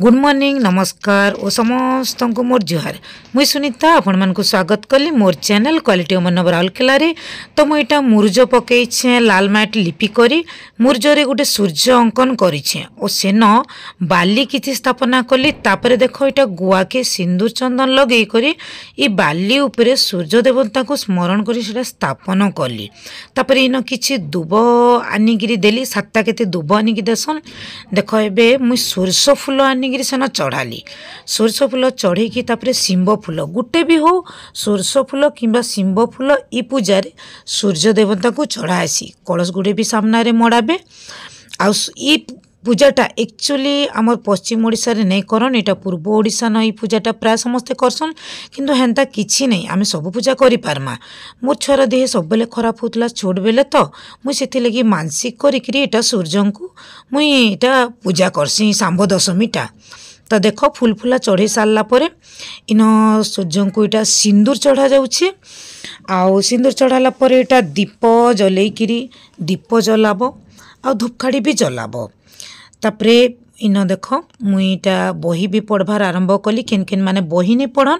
Good morning नमस्कार और समस्त को मोर जुहार मुई सुनीता आपण मान को स्वागत कली मोर चैनल क्वालिटी मन राउरकेला रे। तो मुझे मुरुज पकईछे लाल मैट लिपि करी मुरुजरे गोटे सूर्य अंकन करिछे और सेन बाली किछि स्थापना कली। तापरे देखो एटा गुआ के सिंदूर चंदन लगे करी ई बाली उपरे सूर्य देवता को स्मरण करी सेटा स्थापन कली। तापरे इन किछि दुब आनिगिरी देली सातटा केते दुब आनिकी देसन। देखो एबे मुई सोरस फूल आनिगिरी सेन चढ़ाली। सोरस फूल चढ़ेकी तापरे शिंब फूल गुटे भी हो सोरस फूल किंबा शिंब फूल ई पूजारे सूर्य देवता को चढ़ासी। कलश गुड़े भी सामना रे मड़ाबे। आ ई पूजाटा एक्चुअली आमर पश्चिम ओडिशा रे नहीं करन, एटा पूर्व ओडिशा न ई पूजाटा प्राय समस्ते करसन। किंतु हेंता किछि नहीं, आमे सब पूजा करि पारमा। मोर छुआर देह सब बेले खराब होतला छोट बेले, तो मुई सेति लगी मानसिक करिकरी एटा सूर्य को मुई एटा पूजा करसी सांब दशमीटा। तो देखो फूल फूला चढ़े सारला परे इन सूर्य को एटा सिंदूर चढ़ा जाउछे। आउ सिंदूर चढ़ाला परे एटा दीप जलेकिरी दीप जलाबो आ धूपखाड़ी भी जलाबो। तापरे इन देख मुईटा बही भी पढ़वार आरंभ कली। केन केन माने बही नहीं पढ़न,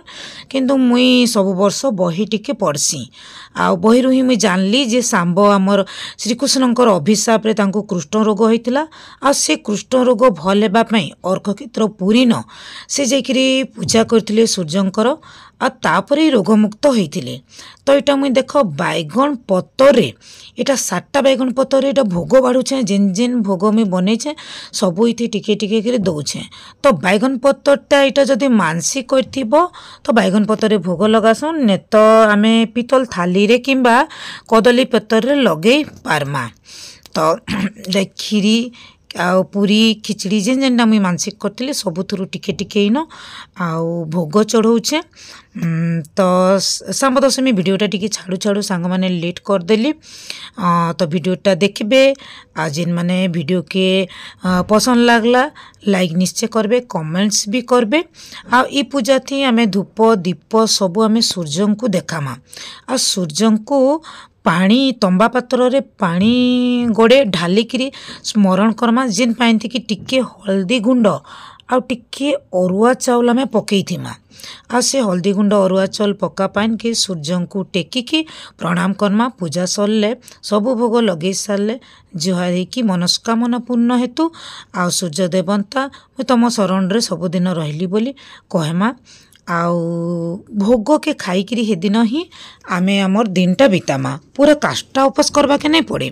किंतु मुई सब वर्ष बही टिके पढ़सी। आ बही ही मुई जानली जे सांब आमर श्रीकृष्णकर अभिशाप रे तांको कृष्ण रोग होइतिला। आ से कृष्ण रोग भल हेबा पई अर्क क्षेत्र पुरी न से जाइकरी पूजा करथिले सूर्यंकर आ तापरे रोगमुक्त होइतिले। तो एटा मुई देख बैगन पतरे एटा 7टा बैगन पतरे एटा भोग बाढ़ुछे। जेन जेन भोग मुई बनैछे सबू इति टिके टिके करे दउछे। तो बैगन पतरटा एटा जदि मानसिक करथिबो तो बैगन पतरे भोग लगासन, ने तो आमे पितल थाली रे किंबा कदली पतर रे लगे पारमा। तो खीरी आउ पूरी खिचड़ी जेन जेनटा मुई मानसिक करथिले सबुथुरु टिके टिके इन आउ भोग चढ़ौछे। तो सांब दशमी वीडियोटा टिके छाड़ू छाड़ू सांग माने लेट कर देली। तो वीडियोटा देखबे आ जेन माने वीडियो के पसंद लागला लाइक निश्चय करबे, कमेंट्स भी करबे। आ ई पूजा थी आमे धूप दीप सबू आमे सूर्य को देखामा। आ सूर्य को पानी तंबा पात्र रे पानी गोड़े ढालिकी स्मरण करमा। जेन पानी थी कि टिके हल्दी गुंड आ टिके अरुआ चाउल आमे पकईथिमा। आ से हल्दी गुंड अरुआ चाउल पका पाइन के सूर्य को टेकिकी प्रणाम करमा। पूजा सरले सबू भोग लगे सारले जुहार होइकी मनस्कामना पूर्ण हेतु आ सूर्य देवता मुई तुम शरण रे सबुदिन रहिली बोली कहमा। आउ भोग के खाईकरी हेदिन ही आमे आमर दिनटा बितामा। पूरा काष्टा उपास करवा के नहीं पड़े,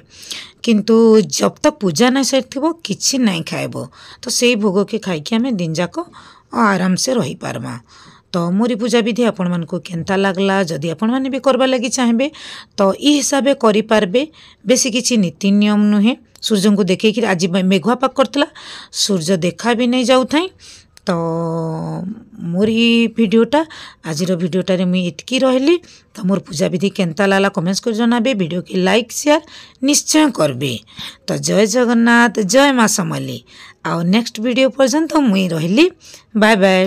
किंतु जब तक पूजा नहीं सर किछि नहीं खाएबो तो से भोग के खाईकी आमे दिन जाक आराम से रही पारमा। तो मोरी पूजा विधि आपण मान को केनता लागला, जदि आपण माने भी करबा लगी चाहेबे तो ई हिसाबे करि पारबे। बेसी किछि नीति नियम नुहे। सूर्य को देखे कि आज मेघुआ पाक करतला सूर्य देखा भी नहीं जाऊ थाई। तो मोरी वीडियोटा आजिर वीडियोटा रे मुई इतकी रहली। तो मोर पूजा विधि केनता लागला कमेंट्स कर जनाबे। वीडियो के लाइक शेयर निश्चय करबे। तो जय जगन्नाथ, जय माँ समली। आउ नेक्स्ट वीडियो पर्यंत मुई रहली। Bye bye.